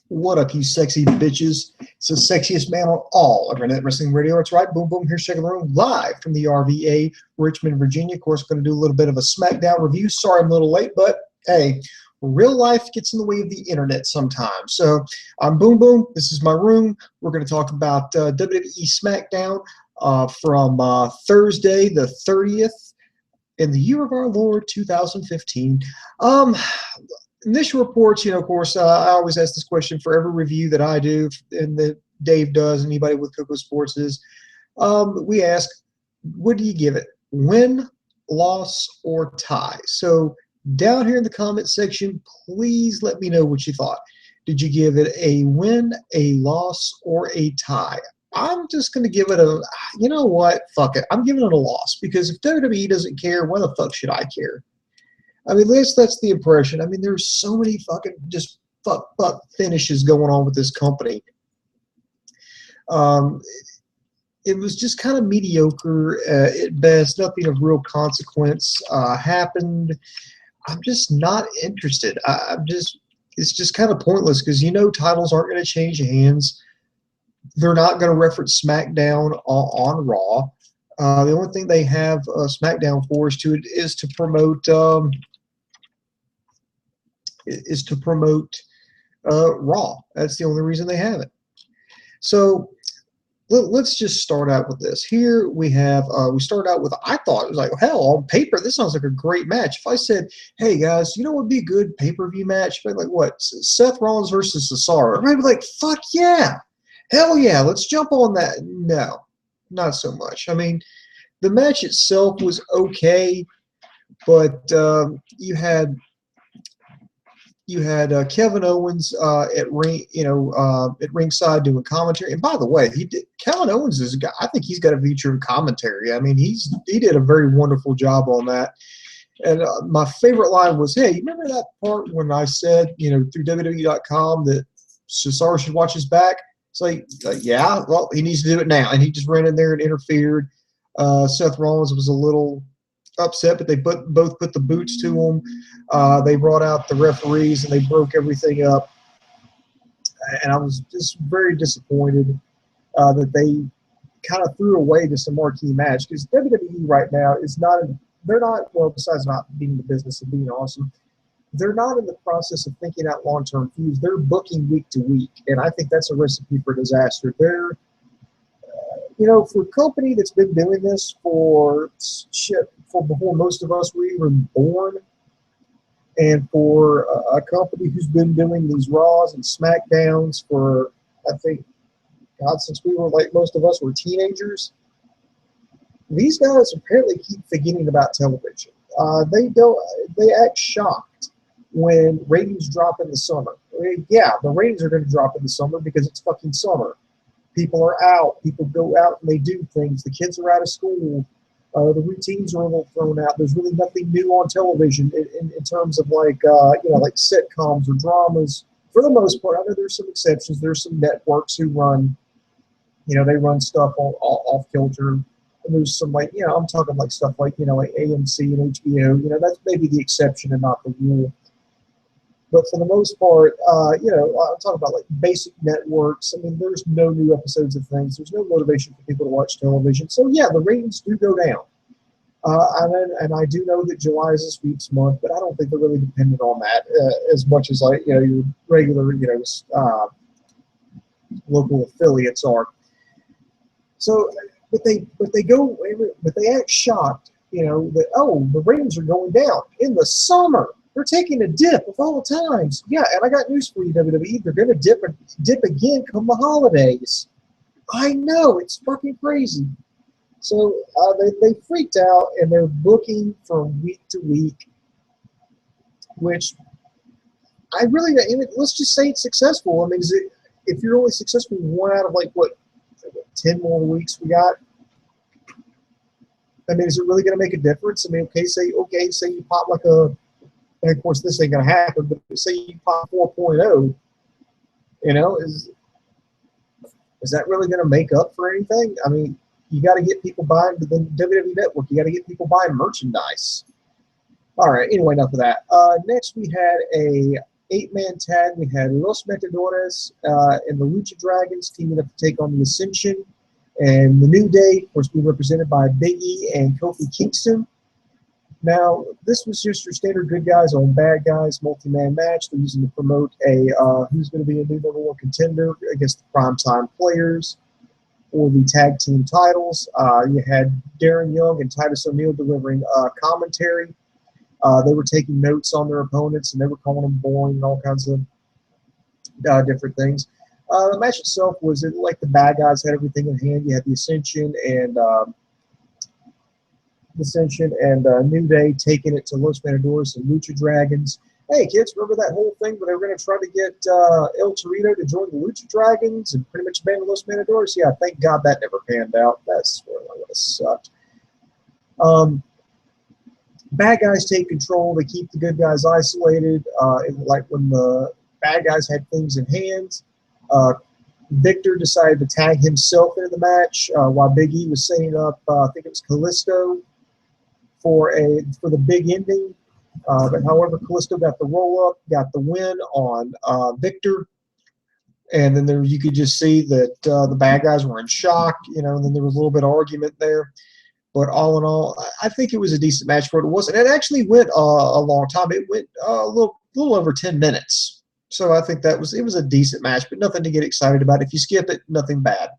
What up, you sexy bitches? It's the sexiest man on all of Internet Wrestling Radio. It's right, boom, boom, here's Shaking the Room live from the RVA, Richmond, Virginia. Of course, going to do a little bit of a Smackdown review. Sorry I'm a little late, but hey, real life gets in the way of the internet sometimes. So I'm Boom Boom. This is my room. We're going to talk about WWE Smackdown from Thursday the 30th in the year of our Lord 2015. Initial reports, of course, I always ask this question for every review that I do and that Dave does, anybody with KocoSports is. We ask, what do you give it? Win, loss, or tie? So down here in the comment section, please let me know what you thought. Did you give it a win, a loss, or a tie? I'm just going to give it a, you know what, fuck it. I'm giving it a loss because if WWE doesn't care, why the fuck should I care? I mean, that's the impression. I mean, there's so many fucking just fuck finishes going on with this company. It was just kind of mediocre at best. Nothing of real consequence happened. I'm just not interested. It's just kind of pointless because titles aren't going to change hands. They're not going to reference SmackDown on Raw. The only thing they have SmackDown for is to promote Raw. That's the only reason they have it. So let's just start out with this. Here we have we start out with, I thought it was like, hell, on paper this sounds like a great match. If I said, hey guys, what would be a good pay-per-view match? I'd be like, what, Seth Rollins versus Cesaro? I'd be like, fuck yeah, hell yeah, let's jump on that. No, not so much. I mean, the match itself was okay, but you had Kevin Owens at ringside doing commentary. And by the way, Kevin Owens is a guy. I think he's got a future in commentary. I mean, he did a very wonderful job on that. And my favorite line was, "Hey, you remember that part when I said, through WWE.com that Cesaro should watch his back?" It's like, yeah, well, he needs to do it now. And he just ran in there and interfered. Seth Rollins was a little upset, but they both put the boots to him. They brought out the referees and they broke everything up. And I was just very disappointed that they kind of threw away just a marquee match because WWE right now is well, besides not being in the business of being awesome, they're not in the process of thinking out long-term feuds. They're booking week to week, and I think that's a recipe for disaster. They're for a company that's been doing this for before most of us were even born, and for a company who's been doing these Raws and Smackdowns for, I think, God, since we were like most of us were teenagers, these guys apparently keep forgetting about television. They act shocked when ratings drop in the summer. I mean, yeah, the ratings are going to drop in the summer because it's fucking summer. People are out. People go out and they do things. The kids are out of school. The routines are a little thrown out. There's really nothing new on television in terms of like sitcoms or dramas. For the most part, I know there's some exceptions. There's some networks who run, they run stuff off kilter. And there's some I'm talking like stuff like like AMC and HBO. That's maybe the exception and not the rule. But for the most part, I'm talking about like basic networks. I mean, there's no new episodes of things. There's no motivation for people to watch television. So yeah, the ratings do go down. And I do know that July is a sweeps month, but I don't think they're really dependent on that as much as your regular local affiliates are. So, but they act shocked, that the ratings are going down in the summer. They're taking a dip of all times. Yeah, and I got news for you, WWE. They're going to dip again come the holidays. I know, it's fucking crazy. So they freaked out, and they're booking from week to week, which let's just say it's successful. I mean, if you're only successful 1 out of 10 more weeks we got, I mean, is it really going to make a difference? I mean, say you pop and of course this ain't going to happen, but say you pop 4.0, is that really going to make up for anything? I mean, you got to get people buying the WWE Network. You got to get people buying merchandise. All right, anyway, enough of that. Next we had a 8-man tag. We had Los Matadores and the Lucha Dragons teaming up to take on the Ascension. And the New Day, of course, being represented by Big E and Kofi Kingston. Now, this was just your standard good guys on bad guys multi-man match. They're using to promote a who's going to be a new #1 contender against the primetime players for the tag team titles. You had Darren Young and Titus O'Neil delivering commentary. They were taking notes on their opponents, and they were calling them boring and all kinds of different things. The match itself was like the bad guys had everything in hand. You had the Ascension and New Day taking it to Los Matadores and Lucha Dragons. Hey, kids, remember that whole thing where they were going to try to get El Torito to join the Lucha Dragons and pretty much abandon Los Matadores? Yeah, thank God that never panned out. That's where that would have sucked. Bad guys take control. They keep the good guys isolated. Like when the bad guys had things in hand, Victor decided to tag himself into the match while Big E was setting up, I think it was Kalisto, for the big ending. But however, Kalisto got the roll up, got the win on Victor, and then you could just see that the bad guys were in shock, and then there was a little bit of argument there. But all in all, I think it was a decent match for what it was. And it actually went a long time. It went a little over 10 minutes. So I think it was a decent match, but nothing to get excited about. If you skip it, nothing bad.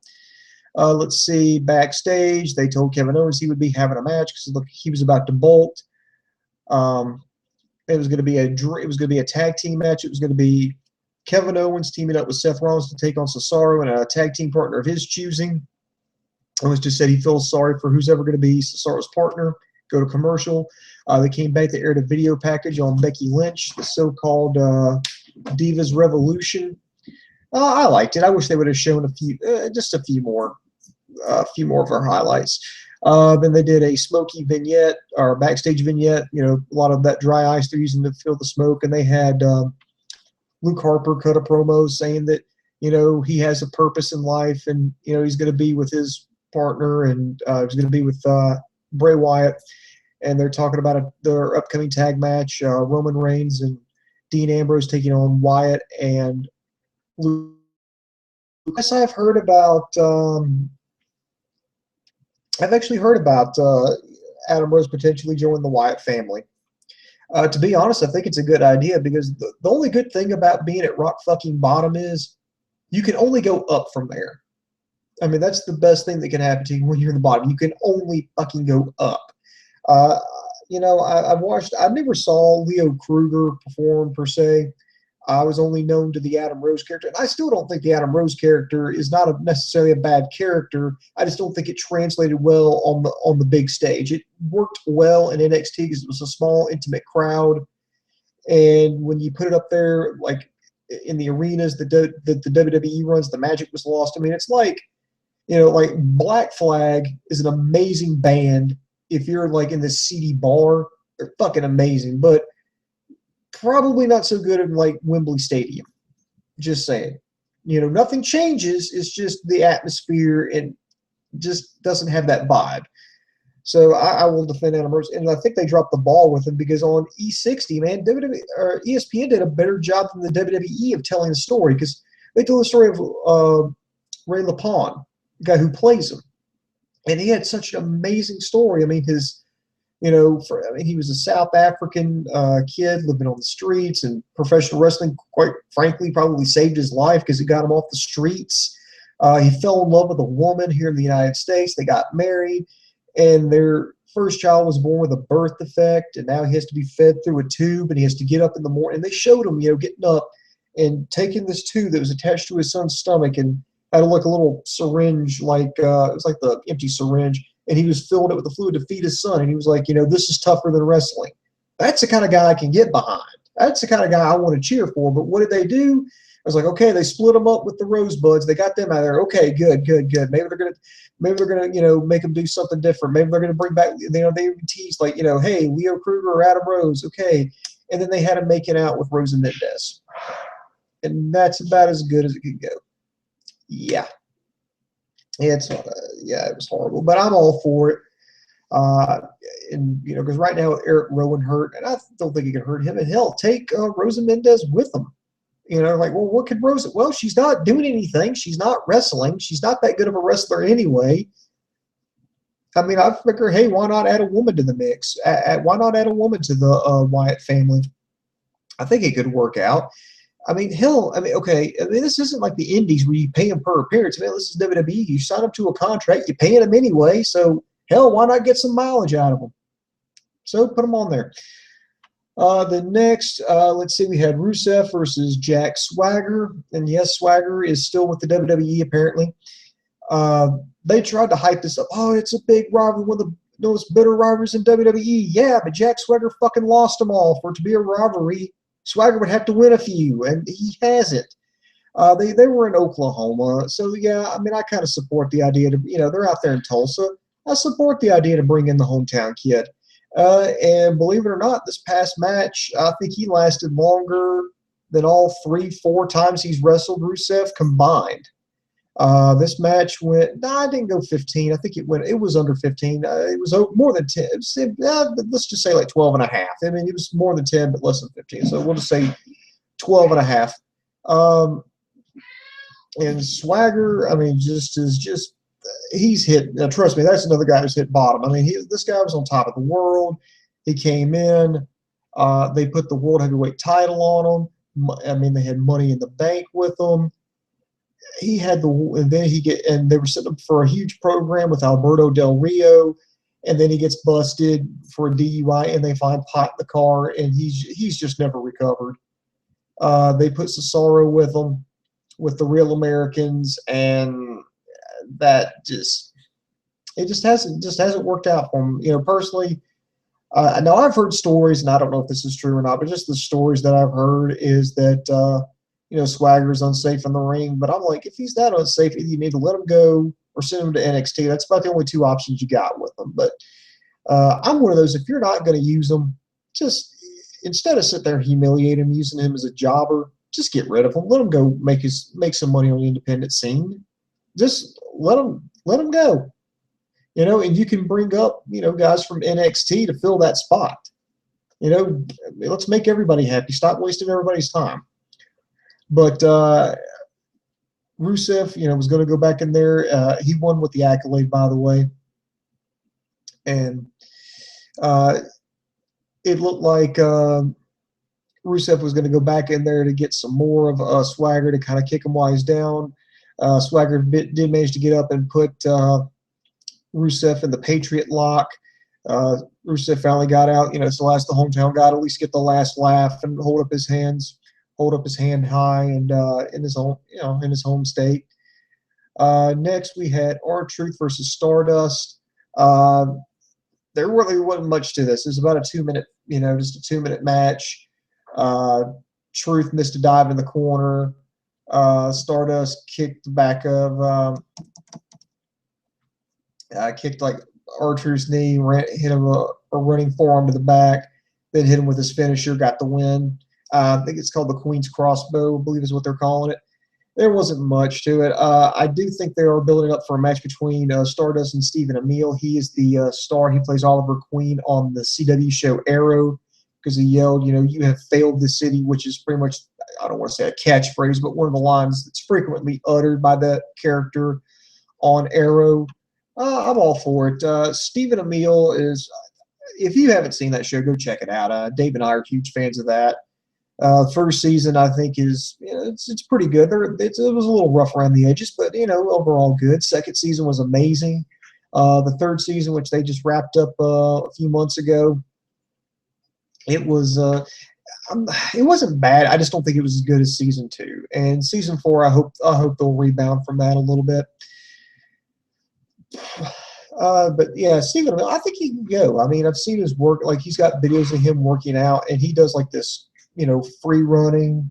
Let's see, backstage, they told Kevin Owens he would be having a match because he was about to bolt. It was going to be a tag team match. It was going to be Kevin Owens teaming up with Seth Rollins to take on Cesaro and a tag team partner of his choosing. Owens just said he feels sorry for who's ever going to be Cesaro's partner. Go to commercial. They came back to aired a video package on Becky Lynch, the so-called Divas Revolution. I liked it. I wish they would have shown just a few more of her highlights. Then they did a smoky vignette or backstage vignette. A lot of that dry ice they're using to fill the smoke, and they had Luke Harper cut a promo saying that he has a purpose in life, and he's going to be with his partner, and he's going to be with Bray Wyatt, and they're talking about their upcoming tag match, Roman Reigns and Dean Ambrose taking on Wyatt and Luke. Yes, I've actually heard about Adam Rose potentially joining the Wyatt family. To be honest, I think it's a good idea because the only good thing about being at rock fucking bottom is you can only go up from there. I mean, that's the best thing that can happen to you when you're in the bottom. You can only fucking go up. I never saw Leo Kruger perform per se. I was only known to the Adam Rose character, and I still don't think the Adam Rose character is not necessarily a bad character. I just don't think it translated well on the big stage. It worked well in NXT because it was a small, intimate crowd, and when you put it up there, like in the arenas that the WWE runs, the magic was lost. I mean, it's like Black Flag is an amazing band. If you're like in this seedy bar, they're fucking amazing, but probably not so good in like Wembley Stadium. Just saying. Nothing changes. It's just the atmosphere and just doesn't have that vibe. So I will defend Adam Rose, and I think they dropped the ball with him because on E60, man, WWE or ESPN did a better job than the WWE of telling the story because they told the story of Ray LaPon, the guy who plays him, and he had such an amazing story. I mean, he was a South African kid living on the streets, and professional wrestling, quite frankly, probably saved his life because it got him off the streets. He fell in love with a woman here in the United States. They got married, and their first child was born with a birth defect, and now he has to be fed through a tube, and he has to get up in the morning. And they showed him, getting up and taking this tube that was attached to his son's stomach and had like a little syringe, like it was like the empty syringe, and he was filling it with the fluid to feed his son. And he was like, this is tougher than wrestling. That's the kind of guy I can get behind. That's the kind of guy I want to cheer for. But what did they do? I was like, okay, they split them up with the Rosebuds. They got them out of there. Okay, good. Maybe they're gonna, make them do something different. Maybe they're gonna bring back, they even teased like, hey, Leo Kruger or Adam Rose. Okay, and then they had him making out with Rosa Mendes, and that's about as good as it could go. Yeah. It was horrible, but I'm all for it. Uh, and because right now Eric Rowan hurt, and I don't think he can hurt him. And hell, take Rosa Mendez with him. Like, well, what could Rosa? Well, she's not doing anything. She's not wrestling. She's not that good of a wrestler anyway. I mean, I figure, hey, why not add a woman to the mix? Why not add a woman to the Wyatt family? I think it could work out. I mean, hell, okay. I mean, this isn't like the Indies where you pay them per appearance. I mean, this is WWE. You sign up to a contract, you're paying them anyway. So, hell, why not get some mileage out of them? So, put them on there. The next, let's see, we had Rusev versus Jack Swagger. And yes, Swagger is still with the WWE, apparently. They tried to hype this up. Oh, it's a big rivalry, one of the most bitter rivalries in WWE. Yeah, but Jack Swagger fucking lost them all. For it to be a rivalry, Swagger would have to win a few, and he hasn't. They were in Oklahoma, so yeah, I mean, I kind of support the idea to, they're out there in Tulsa. I support the idea to bring in the hometown kid. And believe it or not, this past match, I think he lasted longer than all 3-4 times he's wrestled Rusev combined. This match went, I didn't go 15. I think it was under 15. It was more than 10. Let's just say like 12 and a half. I mean, it was more than 10, but less than 15. So we'll just say 12 and a half. And Swagger, I mean, he's hit. Now, trust me, that's another guy who's hit bottom. I mean, this guy was on top of the world. He came in. They put the World Heavyweight title on him. I mean, they had Money in the Bank with him. He had and they were setting up for a huge program with Alberto Del Rio, and then he gets busted for a DUI, and they find pot in the car, and he's just never recovered. They put Cesaro with him, with the Real Americans, and that hasn't worked out for him. Personally, now I've heard stories, and I don't know if this is true or not, but just the stories that I've heard is that Swagger's unsafe in the ring. But I'm like, if he's that unsafe, either you need to let him go or send him to NXT. That's about the only two options you got with him. But I'm one of those, if you're not going to use him, just instead of sit there and humiliate him, using him as a jobber, just get rid of him. Let him go make some money on the independent scene. Just let him go. And you can bring up, guys from NXT to fill that spot. Let's make everybody happy. Stop wasting everybody's time. But Rusev, was going to go back in there. He won with the accolade, by the way. And it looked like Rusev was going to go back in there to get some more of Swagger to kind of kick him while he's down. Swagger did manage to get up and put Rusev in the Patriot lock. Rusev finally got out, so ask the hometown guy to at least get the last laugh and hold up his hand high and in his home state. Next, we had R-Truth versus Stardust. There really wasn't much to this. It was about a 2-minute, just a 2-minute match. Truth missed a dive in the corner. Stardust kicked the back of, kicked like R-Truth's knee, hit him a running forearm to the back, then hit him with his finisher, got the win. I think it's called the Queen's Crossbow, I believe is what they're calling it. There wasn't much to it. I do think they are building up for a match between Stardust and Stephen Amell. He is the star. He plays Oliver Queen on the CW show Arrow because he yelled, you have failed the city, which is pretty much, I don't want to say a catchphrase, but one of the lines that's frequently uttered by that character on Arrow. I'm all for it. Stephen Amell is, if you haven't seen that show, go check it out. Dave and I are huge fans of that. First season, I think, is it's pretty good. It was a little rough around the edges, but overall good. Second season was amazing. The third season, which they just wrapped up a few months ago, it wasn't bad. I just don't think it was as good as season 2. And season 4, I hope they'll rebound from that a little bit. But yeah, Stephen, I think he can go. I mean, I've seen his work. Like, he's got videos of him working out, and he does like this, free running,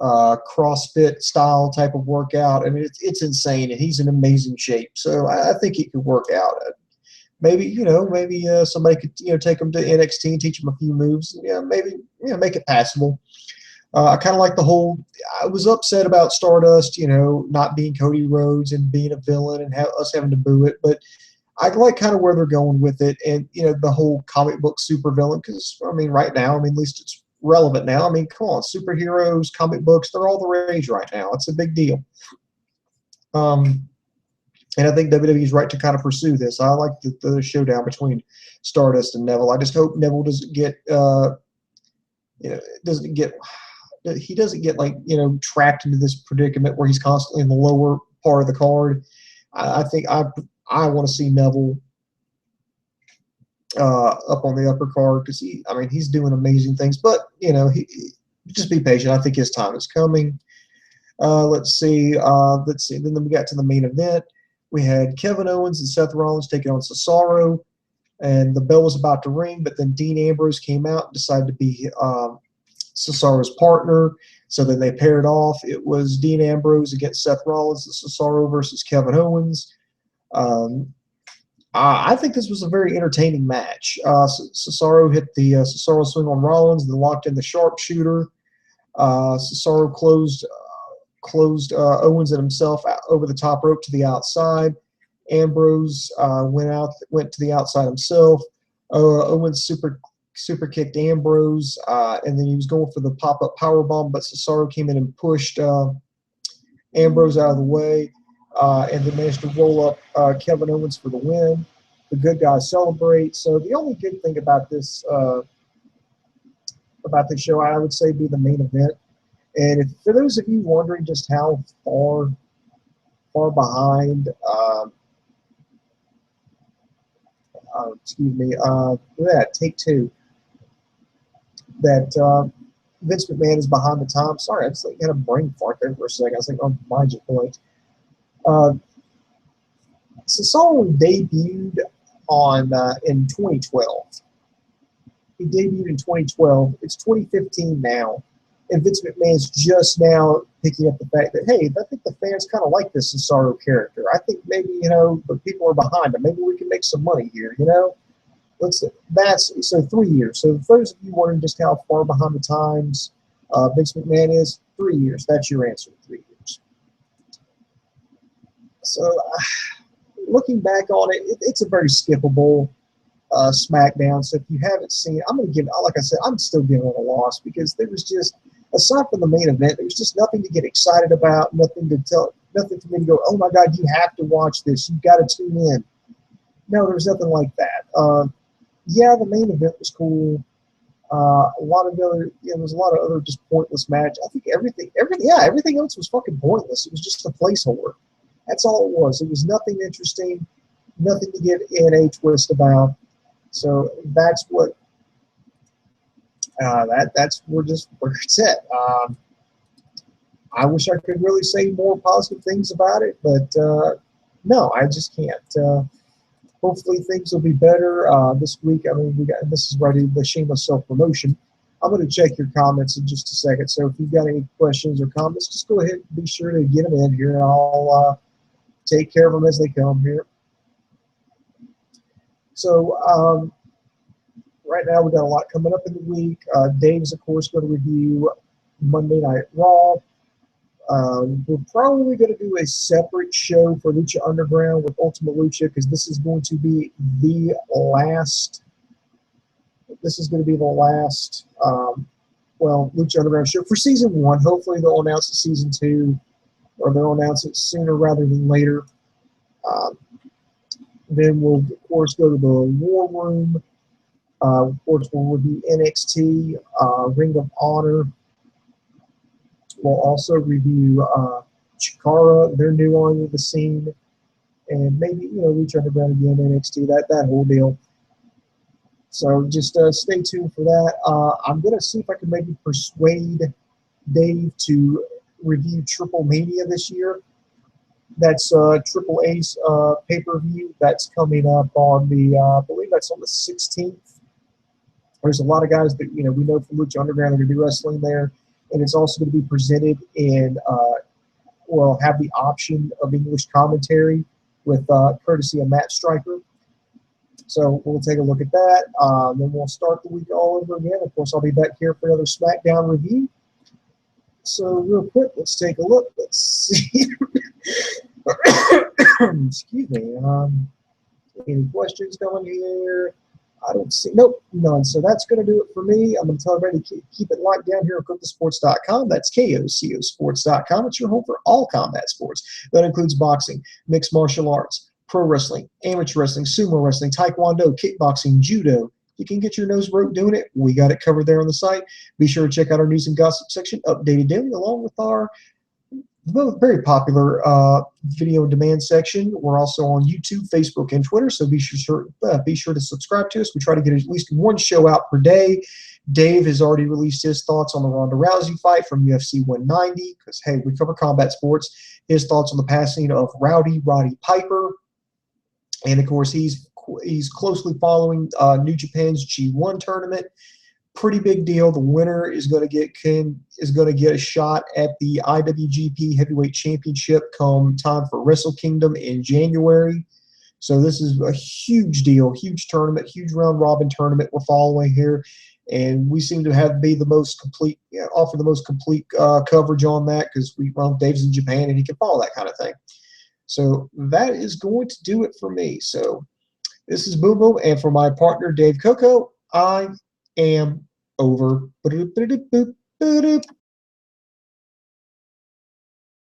CrossFit style type of workout. I mean, it's insane, and he's in amazing shape. So I think he could work out. Maybe somebody could take him to NXT and teach him a few moves. Maybe make it passable. I kind of like the whole. I was upset about Stardust, not being Cody Rhodes and being a villain and us having to boo it, but I like kind of where they're going with it, and the whole comic book supervillain. Because I mean, right now, I mean, at least it's relevant now. I mean, come on, superheroes, comic books—they're all the rage right now. It's a big deal. And I think WWE is right to kind of pursue this. I like the showdown between Stardust and Neville. I just hope Neville doesn't get, doesn't get, he doesn't get like trapped into this predicament where he's constantly in the lower part of the card. I think I want to see Neville up on the upper card because he's doing amazing things. But he just be patient. I think his time is coming. Let's see. Then we got to the main event. We had Kevin Owens and Seth Rollins taking on Cesaro, and the bell was about to ring, but then Dean Ambrose came out and decided to be Cesaro's partner. So then they paired off. It was Dean Ambrose against Seth Rollins, and Cesaro versus Kevin Owens. I think this was a very entertaining match. Cesaro hit the Cesaro swing on Rollins, then locked in the sharpshooter. Cesaro closed Owens and himself over the top rope to the outside. Ambrose went to the outside himself. Owens super kicked Ambrose, and then he was going for the pop-up powerbomb, but Cesaro came in and pushed Ambrose out of the way, and then managed to roll up Kevin Owens for the win. The good guys celebrate. So the only good thing about this show, I would say, be the main event. And for those of you wondering just how far behind, take two, that Vince McMahon is behind the time. Sorry, I just had a brain fart there for a second. I was like, oh, mind your point. Cesaro debuted in 2012. He debuted in 2012. It's 2015 now. And Vince McMahon's just now picking up the fact that, hey, I think the fans kind of like this Cesaro character. I think maybe, the people are behind him. Maybe we can make some money here, So 3 years. So for those of you wondering just how far behind the times Vince McMahon is, 3 years. That's your answer, 3 years. So looking back on it, it's a very skippable Smackdown. So if you haven't seen it, I'm going to give, like I said, I'm still giving it a loss because there was just, aside from the main event, there was just nothing to get excited about, nothing for me to go, oh my God, you have to watch this. You've got to tune in. No, there was nothing like that. The main event was cool. There was a lot of other just pointless match. I think everything else was fucking pointless. It was just a placeholder. That's all it was. It was nothing interesting, nothing to get in a twist about. So that's what that's where it's at. I wish I could really say more positive things about it, but no, I just can't. Hopefully things will be better this week. I mean, this is ready, the shameless self-promotion. I'm going to check your comments in just a second. So if you've got any questions or comments, just go ahead and be sure to get them in here, and I'll take care of them as they come here. So right now we've got a lot coming up in the week. Dave's, of course, going to review Monday Night Raw. We're probably going to do a separate show for Lucha Underground with Ultima Lucha because this is going to be the last. This is going to be the last, Lucha Underground show for season 1. Hopefully they'll announce it season 2, or they'll announce it sooner rather than later. Then we'll, of course, go to the War Room. Of course, we'll review NXT, Ring of Honor. We'll also review Chikara, their new onto the scene, and maybe Lucha Underground again, NXT, that whole deal. So just stay tuned for that. I'm gonna see if I can maybe persuade Dave to review Triple Mania this year. That's Triple A's pay-per-view. That's coming up on I believe that's on the 16th. There's a lot of guys that we know from Lucha Underground that are going to be wrestling there. And it's also going to be presented in, have the option of English commentary with courtesy of Matt Stryker. So we'll take a look at that. Then we'll start the week all over again. Of course, I'll be back here for another SmackDown review. So real quick, let's take a look. Let's see. Excuse me. Any questions going here? I don't see, nope, none. So that's going to do it for me. I'm going to tell everybody to keep it locked down here at KocoSports.com. That's KocoSports.com. It's your home for all combat sports. That includes boxing, mixed martial arts, pro wrestling, amateur wrestling, sumo wrestling, taekwondo, kickboxing, judo. You can get your nose broke doing it. We got it covered there on the site. Be sure to check out our news and gossip section, updated daily, along with our very popular video on demand section. We're also on YouTube, Facebook, and Twitter, so be sure to subscribe to us. We try to get at least one show out per day. Dave has already released his thoughts on the Ronda Rousey fight from UFC 190 because, hey, we cover combat sports. His thoughts on the passing of Roddy Piper. And, of course, he's closely following New Japan's G1 tournament. Pretty big deal. The winner is going to get a shot at the IWGP Heavyweight Championship come time for Wrestle Kingdom in January. So this is a huge deal, huge tournament, huge round robin tournament we're following here, and we seem to offer the most complete coverage on that because Dave's in Japan and he can follow that kind of thing. So that is going to do it for me. So this is Boom Boom, and for my partner Dave Coco, I am over.